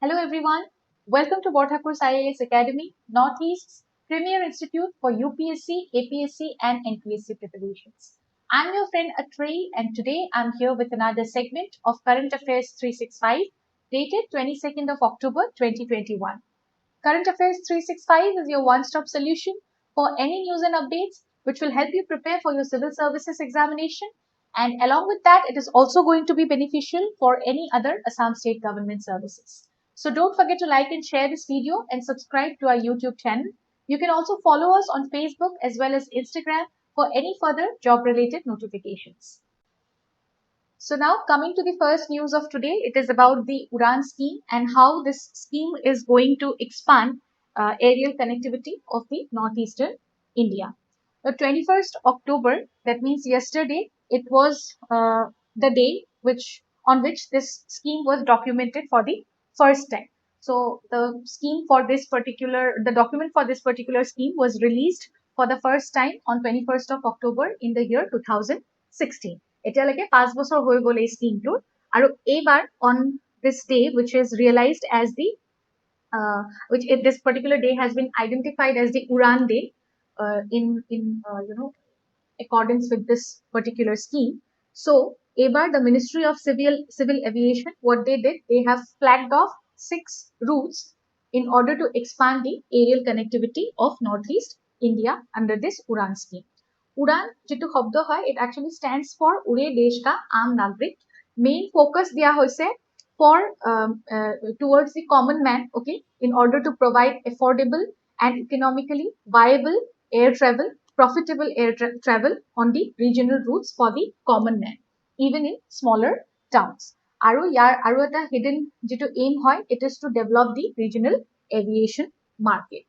Hello everyone, welcome to Borthakur's IAS Academy, Northeast's premier institute for UPSC, APSC and NPSC preparations. I'm your friend Atrey and today I'm here with another segment of Current Affairs 365 dated 22nd of October 2021. Current Affairs 365 is your one-stop solution for any news and updates which will help you prepare for your civil services examination, and along with that it is also going to be beneficial for any other Assam state government services. So don't forget to like and share this video and subscribe to our YouTube channel. You can also follow us on Facebook as well as Instagram for any further job related notifications. So now coming to the first news of today, it is about the UDAN scheme and how this scheme is going to expand aerial connectivity of the northeastern India. The 21st October, that means yesterday, it was the day on which this scheme was documented for the first time. So the document for this particular scheme was released for the first time on 21st of October in the year 2016. এতিয়ালৈকে 5 বছৰ হৈ গ'ল এই স্কিমটোৰ আৰু এইবাৰ on this day which is realized as the this particular day has been identified as the Uran Day in accordance with this particular scheme. So ebar the Ministry of Civil Aviation, what they did, they have flagged off 6 routes in order to expand the aerial connectivity of Northeast India under this Uran scheme. Udan যেটো শব্দ হয়, it actually stands for Ure Desh Ka Aam Nagrik. Main focus dia hoise for towards the common man, okay, in order to provide affordable and economically viable air travel, profitable air travel on the regional routes for the common man, even in smaller towns. Aru eta hidden যেটো aim hoy, it is to develop the regional aviation market.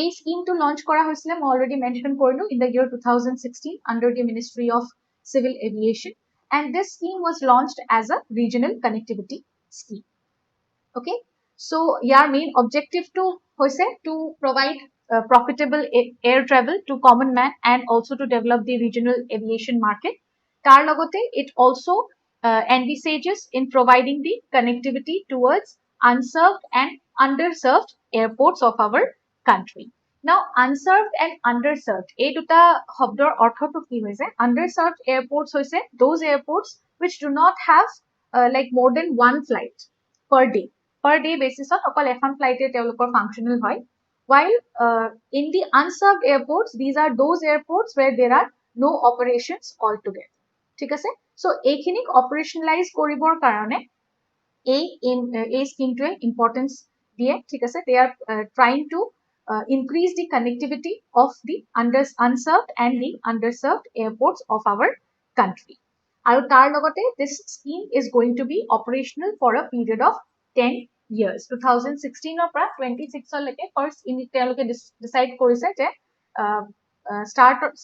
A scheme to launch kora hoisile I already mentioned korilo in the year 2016 under the Ministry of Civil Aviation, and this scheme was launched as a regional connectivity scheme. Okay, so your main objective to hoise to provide profitable air travel to common man and also to develop the regional aviation market. Tar logote it also envisages in providing the connectivity towards unserved and underserved airports of our country. Now unserved and underserved এই দুটা শব্দৰ অৰ্থটো কি হৈছে? Underserved airports হৈছে those airports which do not have like more than one flight per day basis on অকল এখন ফ্লাইটে তেওঁলোকৰ functional হয়, while in the unserved airports these are those airports where there are no operations altogether. ঠিক আছে, so এইখিনিক operationalize কৰিবৰ কাৰণে এই স্কিমটোৱে importance দিয়ে. ঠিক আছে, they are trying to increase the connectivity of the unserved and the underserved airports of our country. And tar logote this scheme is going to be operational for a period of 10 years. 2016 or 26 leke first in teloke decide korise je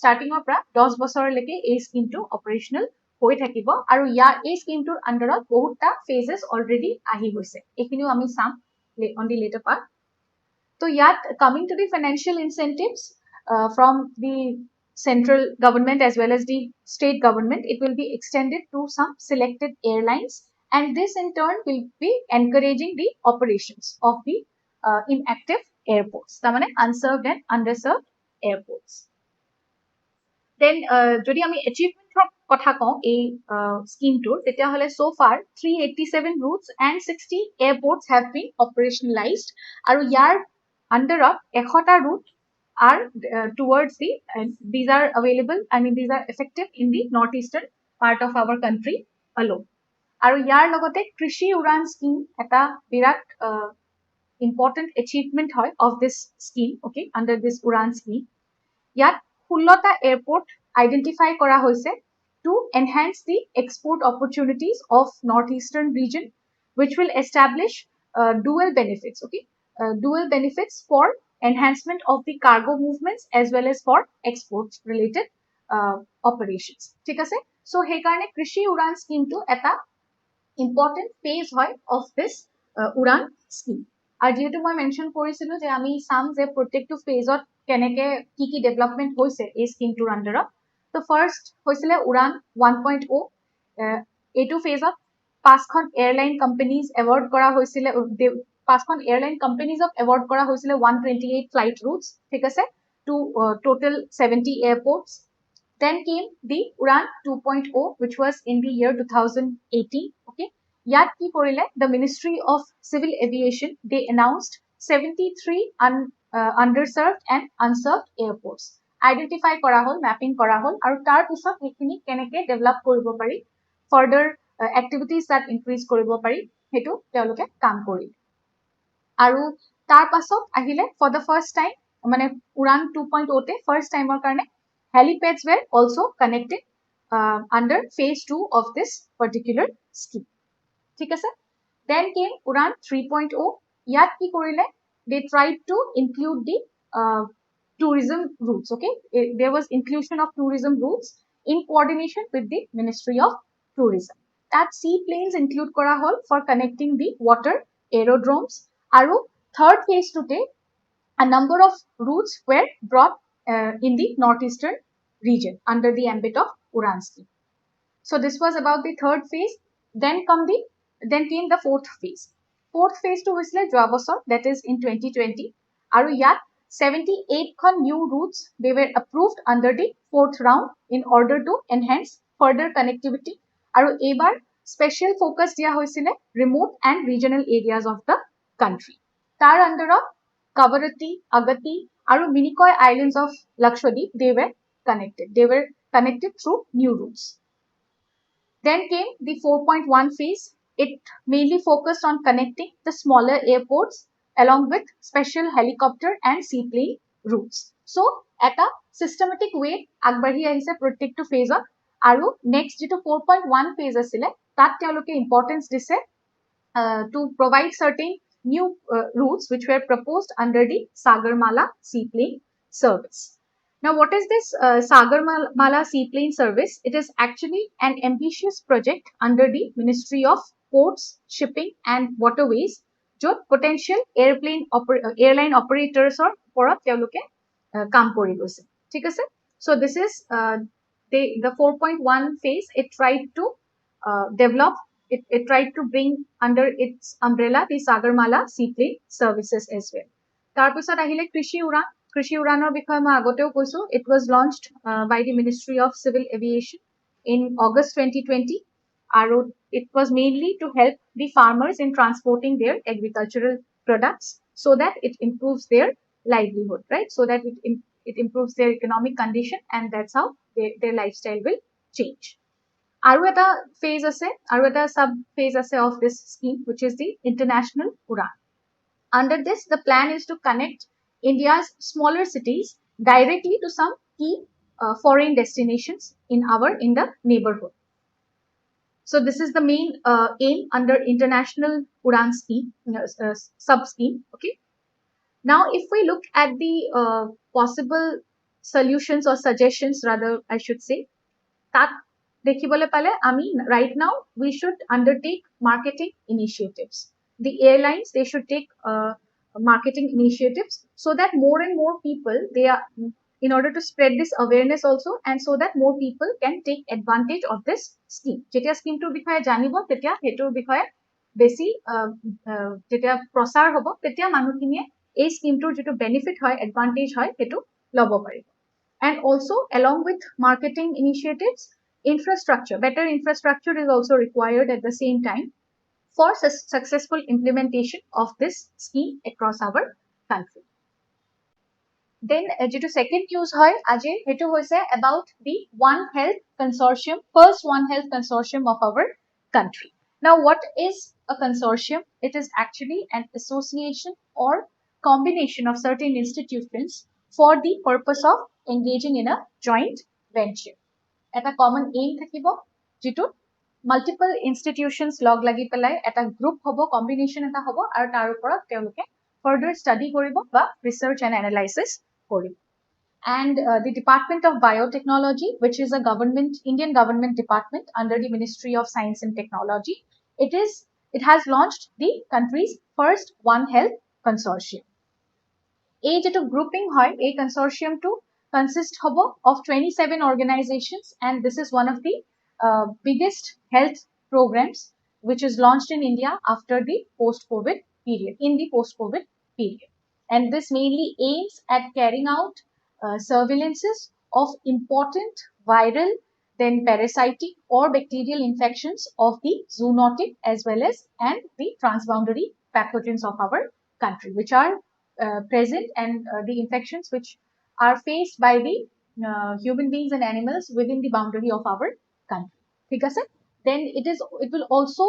starting or 10 বছৰ leke ei scheme to operational hoi thakibo aru ei scheme tur under bahutta phases already ahi hoise. Ekhiniu ami sam on the later part. So yet coming to the financial incentives from the central government as well as the state government, it will be extended to some selected airlines, and this in turn will be encouraging the operations of the inactive airports, tamane unserved and underserved airports. Then jodi ami achievement kotha kau ei scheme tour tetia hole so far 387 routes and 60 airports have been operationalized aru yar under of 100 route are towards the these are available, I mean these are effective in the northeastern part of our country alone. Aru yar logote Krishi Uran scheme eta birat important achievement hoy of this scheme, okay, under this Uran scheme. Yat 16 ta airport identify kora hoise to enhance the export opportunities of northeastern region, which will establish dual benefits, okay, dual benefits for enhancement of the cargo movements as well as for exports related operations. ঠিক আছে, so he karone Krishi Uran scheme to eta important phase hoy of this Uran scheme. Aru jehetu moi mention korisilu je ami sam je protektu phase ot keneke ki development hoise ei scheme tur under of. So first hoisile Uran 1.0 এইটো phase ot 5খন airline companies award kora hoisile পাঁচখন airline কম্পেনীজক award কৰা হৈছিলে 128 flight routes, ঠিক আছে, to total 70 airports. Then came the Uran 2.0, which was in the year 2018. Okay, ইয়াত কি কৰিলে, the Ministry of Civil Aviation, they announced 73 underserved and unserved airports. Identify কৰা হ'ল, mapping কৰা হ'ল, আৰু তাৰ পিছত সেইখিনি কেনেকে ডেভেলপ কৰিব পাৰি, further activities that increase কৰিব পাৰি, সেইটো তেওঁলোকে কাম কৰিলে. আৰু তাৰ পাছত আহিলে for the first time, মানে Uran 2.0 তে first timeৰ কাৰণে helipads were also connected under phase 2 of this particular scheme. ঠিক আছে. Then came Uran 3.0. ইয়াত কি কৰিলে, they tried to include the tourism routes. Okay, there was inclusion of tourism routes in coordination with the Ministry of Tourism. That seaplanes include kora hol for connecting the water aerodromes. Aru third phase today, a number of routes were brought in the northeastern region under the ambit of Uran scheme. So this was about the third phase. Then came the fourth phase. Fourth phase to hoisle joa bochor, that is in 2020. Aru yat 78 khon new routes, they were approved under the fourth round in order to enhance further connectivity. Aru ebar special focus dia hoisile remote and regional areas of the country. Tar under of Kavarati, Agati, aru Minicoy islands of Lakshadweep, they were connected. They were connected through new routes. Then came the 4.1 phase. It mainly focused on connecting the smaller airports along with special helicopter and seaplane routes. So, at a systematic way, agbahi ahise protekto phase of aru next jeto 4.1 phase asile tat teoloke importance dise to provide certain new routes which were proposed under the Sagarmala seaplane service. Now, what is this Sagarmala seaplane service? It is actually an ambitious project under the Ministry of Ports, Shipping and Waterways, jo potential airline operators or oporat teoloke kaam kori loise. Thik ase? So this is the 4.1 phase. It tried to develop. It tried to bring under its umbrella the Sagarmala seaplane services as well. Tar pisot ahile Krishi Uran. Krishi Uranor বিষয়ে মই আগতেও কৈছো. It was launched by the Ministry of Civil Aviation in August 2020. And it was mainly to help the farmers in transporting their agricultural products so that it improves their livelihood, right? So that it improves their economic condition, and that's how their lifestyle will change. Aru eta phase ase, aru eta sub phase ase of this scheme, which is the International Uran. Under this, the plan is to connect India's smaller cities directly to some key foreign destinations in the neighborhood. So this is the main aim under International Uran scheme, sub scheme. Okay. Now, if we look at the possible solutions or suggestions, rather I should say, that dekhibole pale ami right now we should undertake marketing initiatives. The airlines, they should take marketing initiatives so that more and more people, they are, in order to spread this awareness also, and so that more people can take advantage of this scheme. Jetia scheme to bikhoye janibo tetia hetur bikhoye besi jetia prosar hobo tetia manukhiniye ei scheme tur jetu benefit hoy, advantage hoy, hetu lobo paribo. And also, along with marketing initiatives, better infrastructure is also required at the same time for successful implementation of this scheme across our country. Then, jetu second news hoy aje hetu hoise about the One Health Consortium, first One Health Consortium of our country. Now, what is a consortium? It is actually an association or combination of certain institutions for the purpose of engaging in a joint venture. Eta common aim thakibo, jitu multiple institutions log lagi pelai eta group hobo, combination eta hobo, aru tar upora teoloke further study koribo ba research and analysis koribo. And the Department of Biotechnology, which is a Indian government department under the Ministry of Science and Technology, it has launched the country's first One Health Consortium. A jeto grouping hoy, a consortium to consist hobo of 27 organizations, and this is one of the biggest health programs which is launched in India after the post-COVID period, in the post-COVID period. And this mainly aims at carrying out surveillances of important viral, then parasitic or bacterial infections of the zoonotic as well as and the transboundary pathogens of our country, which are present, and the infections which are faced by the human beings and animals within the boundary of our country. ठीक है sir? Then it will also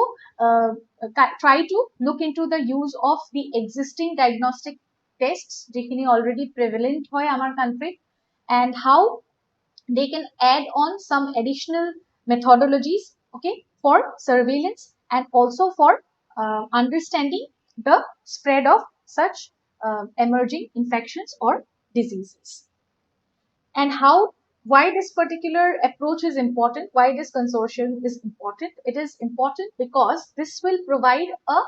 try to look into the use of the existing diagnostic tests যেখানে already prevalent হয় আমার country, and how they can add on some additional methodologies, okay, for surveillance and also for understanding the spread of such emerging infections or diseases. And why this particular approach is important, why this consortium is important? It is important because this will provide a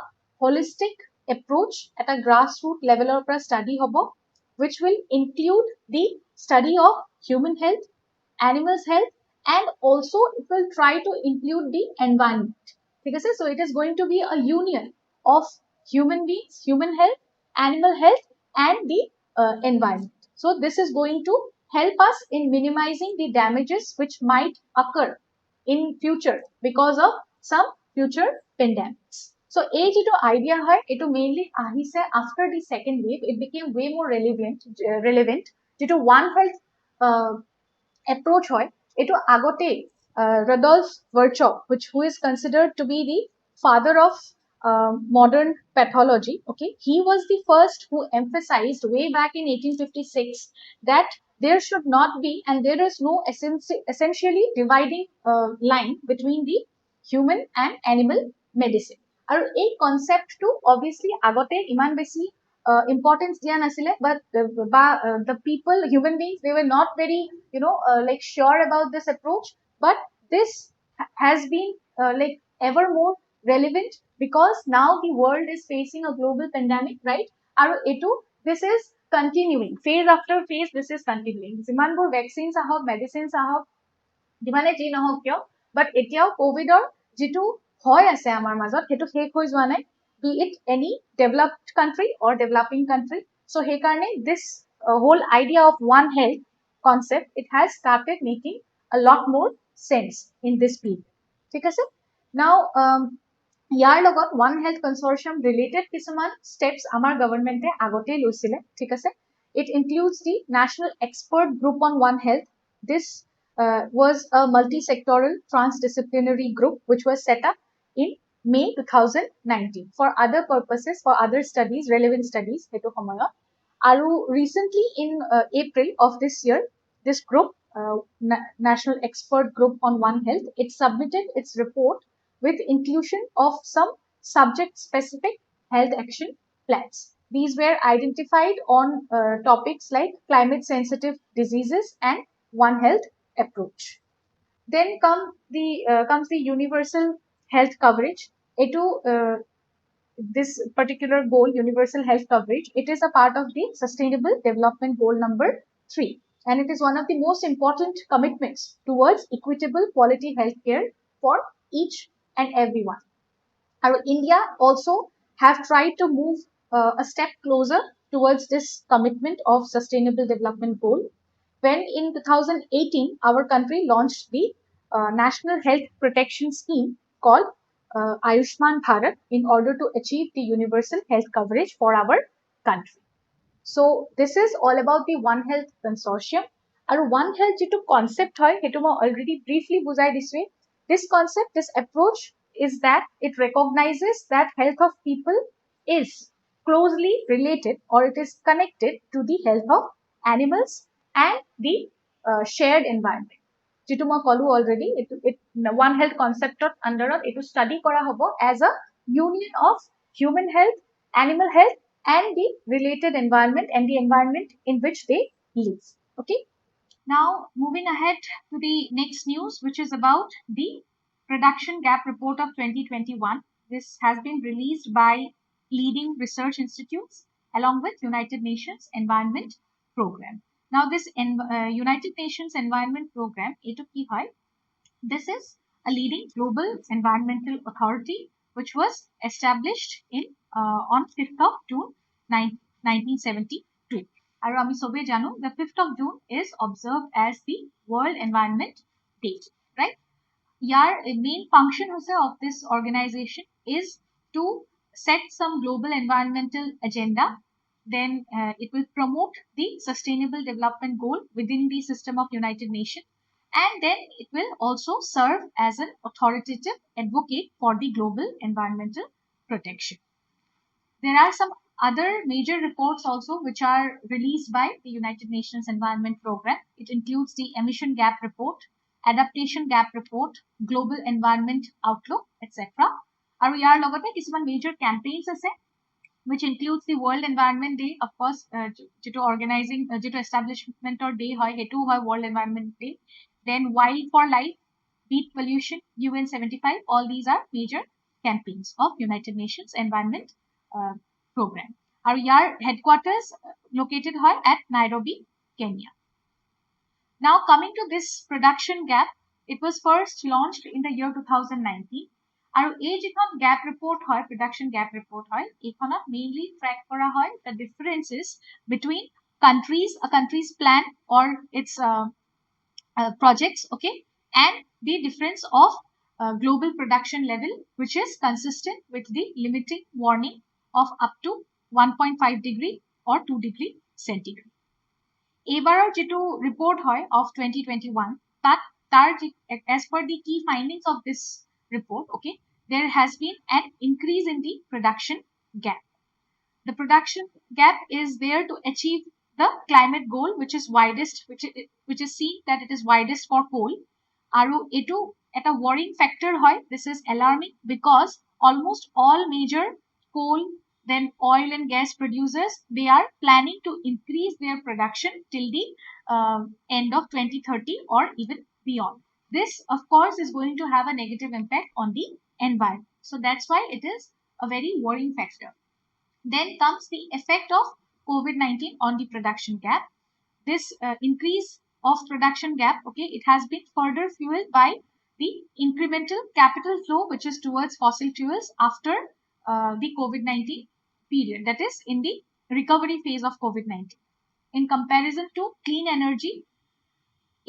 holistic approach at a grassroots level of a study hobo, which will include the study of human health, animals health, and also it will try to include the environment. Okay, so it is going to be a union of human beings, human health, animal health, and the environment. So this is going to help us in minimizing the damages which might occur in future because of some future pandemics. So এই যেটো idea হয় এটো mainly আহিছে after the second wave. It became way more relevant যেটো one health approach হয় এটো আগতে Rudolf Virchow, who is considered to be the father of modern pathology, okay, he was the first who emphasized way back in 1856 that there should not be and there is no essentially dividing line between the human and animal medicine. আৰু এই কনসেপ্টটো obviously আগতে ইমান বেছি importance দিয়া নাছিলে, but the people, human beings, they were not very like sure about this approach, but this has been like ever more relevant because now the world is facing a global pandemic, right? আৰু etu this is continuing phase after phase, this is continuing যিমানবোৰ vaccines ahok, medicines ahok, যিমানে যি নহওক কিয়, but এতিয়াও কোভিডৰ যিটো হয় আছে আমাৰ মাজত সেইটো শেষ হৈ যোৱা নাই, be it any developed country or developing country. So সেইকাৰণে this whole idea of one health concept, it has started making a lot more sense in this period. ঠিক আছে? Now ইয়াৰ লগত one health consortium related কিছুমান steps আমাৰ গভৰ্ণমেণ্টে আগতেই লৈছিলে, ঠিক আছে? It includes the National Expert Group on One Health. This was a multi-sectoral transdisciplinary group which was set up in May 2019 for other purposes, for other studies, relevant studies. Aru recently in April of this year, this group, National Expert Group on One Health, it submitted its report with inclusion of some subject-specific health action plans. These were identified on topics like climate-sensitive diseases and One Health approach. Then comes the universal health coverage. This particular goal, universal health coverage, it is a part of the Sustainable Development Goal number 3, and it is one of the most important commitments towards equitable quality healthcare for each and everyone. Our India also have tried to move a step closer towards this commitment of Sustainable Development Goal when in 2018 our country launched the National Health Protection Scheme called Ayushman Bharat in order to achieve the universal health coverage for our country. So this is all about the One Health Consortium. And One Health যেটো concept হয় সেইটো মই already briefly বুজাই দিছোৱে. This concept, this approach is that it recognizes that health of people is closely related or it is connected to the health of animals and the shared environment. যেটো মই কলো already, One Health concept under it study কৰা হ'ব as a union of human health, animal health, and the related environment and the environment in which they live. Okay. Now moving ahead to the next news, which is about the Production Gap Report of 2021. This has been released by leading research institutes along with United Nations Environment Program. Now this United Nations Environment Program, this is a leading global environmental authority which was established in on 5th of June 1972. আৰু আমি চবে জানো the 5th of June is observed as the World Environment Day, right? Your main function of this organization is to set some global environmental agenda. Then it will promote the sustainable development goal within the system of United Nations, and then it will also serve as an authoritative advocate for the global environmental protection. There are some other major reports also which are released by the United Nations Environment Program. It includes the Emission Gap Report, Adaptation Gap Report, Global Environment Outlook, etc. আৰু ইয়াৰ লগতে কিছুমান major campaigns আছে which includes the World Environment Day, of course, যিটো organizing, যিটো establishment or day হয়, সেইটো হয় World Environment Day. Then Wild for Life, Beat Pollution, UN 75, all these are major campaigns of United Nations Environment Program. আৰু ইয়াৰ headquarters located হয় at Nairobi, Kenya. Now coming to this production gap, it was first launched in the year 2019. আৰু এই যিখন gap report হয়, production gap report হয়, এইখনত mainly track কৰা হয় the differences between countries, a country's plan or its projects, okay, and the difference of global production level, which is consistent with the limiting warning of up to 1.5 degree or 2 degree centigrade. এইবাৰৰ যিটো report হয় of 2021, as per the key findings of this report, okay, there has been an increase in the production gap. The production gap is there to achieve the climate goal, which is widest, which is seen that it is widest for coal. Aru etu at a worrying factor hoy. This is alarming because almost all major coal, then oil and gas producers, they are planning to increase their production till the end of 2030 or even beyond. This, of course, is going to have a negative impact on the environment. So that's why it is a very worrying factor. Then comes the effect of COVID-19 on the production gap. This increase of production gap, okay, it has been further fueled by the incremental capital flow, which is towards fossil fuels after the COVID-19 period, that is in the recovery phase of COVID-19. In comparison to clean energy,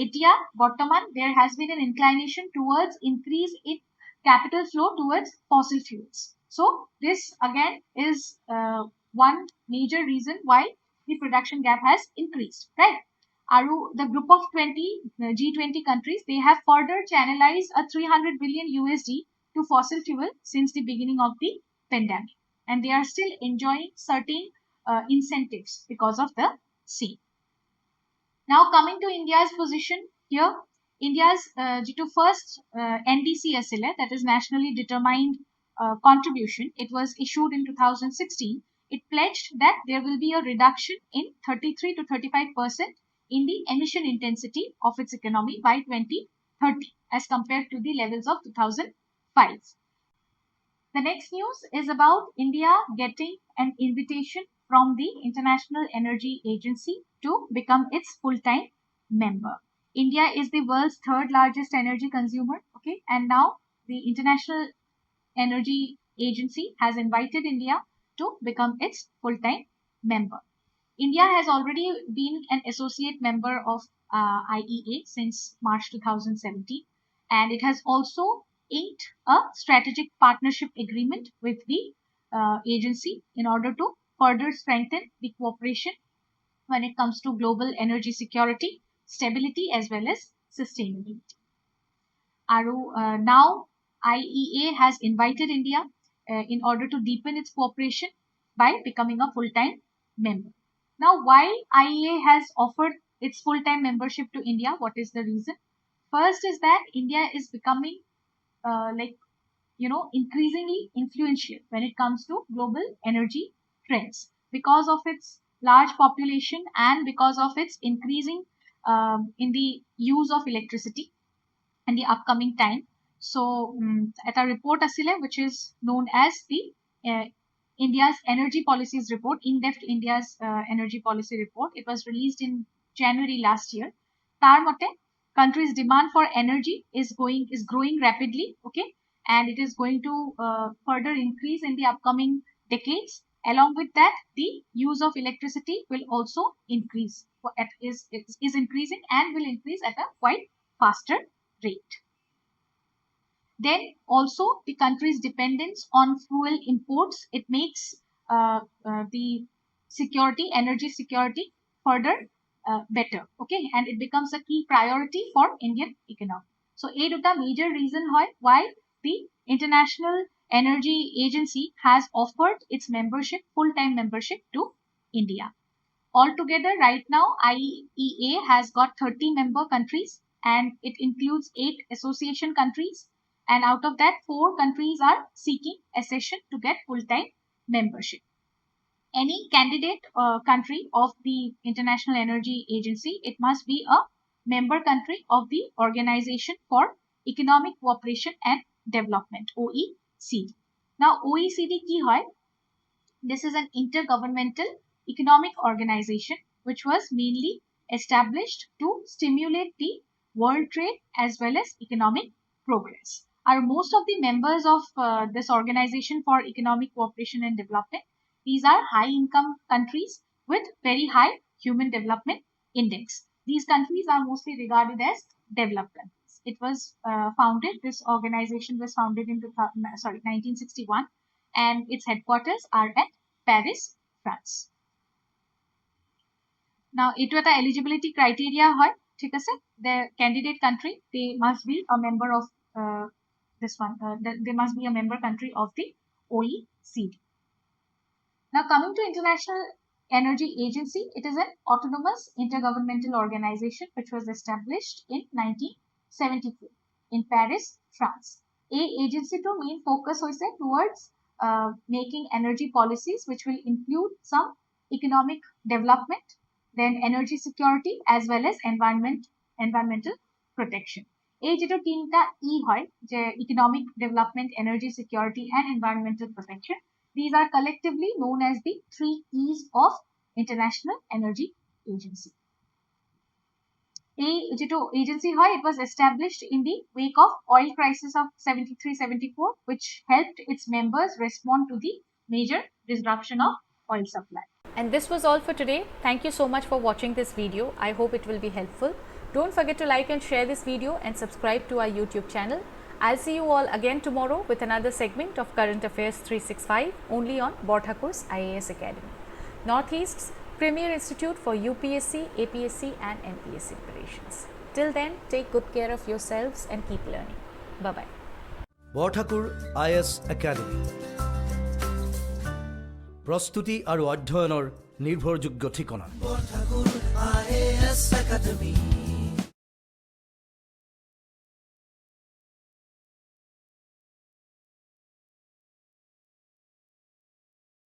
এতিয়া বৰ্তমান there has been an inclination towards increase in capital flow towards fossil fuels. So this again is one major reason why the production gap has increased, right? Aru the group of 20 G20 countries, they have further channelized a 300 billion USD to fossil fuel since the beginning of the pandemic, and they are still enjoying certain incentives because of the same. Now coming to India's position here, India's first NDC SLA, that is nationally determined contribution, it was issued in 2016. It pledged that there will be a reduction in 33 to 35% in the emission intensity of its economy by 2030 as compared to the levels of 2005. The next news is about India getting an invitation from the International Energy Agency to become its full-time member. India is the world's third largest energy consumer, okay, and now the International Energy Agency has invited India to become its full-time member. India has already been an associate member of IEA since March 2017, and it has also inked a strategic partnership agreement with the agency in order to further strengthen the cooperation when it comes to global energy security, stability, as well as sustainability. Now IEA has invited India in order to deepen its cooperation by becoming a full-time member. Now, why IEA has offered its full-time membership to India? What is the reason? First is that India is becoming increasingly influential when it comes to global energy trends because of its large population and because of its increasing in the use of electricity in the upcoming time. So at a report asile, which is known as the India's energy policies report, in-depth India's energy policy report, it was released in January last year. Tar mote countries' demand for energy is growing rapidly, okay, and it is going to further increase in the upcoming decades. Along with that, the use of electricity will also increase. Is increasing and will increase at a quite faster rate. Then also the country's dependence on fuel imports, it makes the security, energy security further better. Okay, and it becomes a key priority for Indian economy. So a major reason why the International Energy Agency has offered its membership, full-time membership to India. Altogether, right now, IEA has got 30 member countries and it includes 8 association countries. And out of that, 4 countries are seeking accession to get full-time membership. Any candidate country of the International Energy Agency, it must be a member country of the Organization for Economic Cooperation and Development, OECD. Now, OECD ki hoy? This is an intergovernmental economic organization which was mainly established to stimulate the world trade as well as economic progress. Are most of the members of this organization for economic cooperation and development, these are high income countries with very high human development index. These countries are mostly regarded as developed countries. It was founded, this organization was founded in 1961 and its headquarters are at Paris, France. Now, it eligibility criteria hoy, thik ase, the candidate country, they must be a member of this one, they must be a member country of the OECD. Now, coming to International Energy Agency, it is an autonomous intergovernmental organization which was established in 1974 in Paris, France. A agency to main focus hoise towards making energy policies which will include some economic development, then energy security as well as environmental protection. এই যেটা তিনটা ই হয় যে economic development, energy security and environmental protection, these are collectively known as the 3 E's of International Energy Agency. এই যেটা agency হয়, it was established in the wake of oil crisis of 73-74 which helped its members respond to the major disruption of oil supply. And this was all for today. Thank you so much for watching this video. I hope it will be helpful. Don't forget to like and share this video and subscribe to our YouTube channel. I'll see you all again tomorrow with another segment of Current Affairs 365 only on Borthakur's IAS Academy, Northeast's premier institute for UPSC, APSC and NPSC preparations. Till then, take good care of yourselves and keep learning. Bye-bye. Borthakur IAS Academy. প্রস্তুতি আৰু অধ্যয়নৰ নিৰ্ভৰযোগ্য ঠিকনা। Borthakur IAS Academy.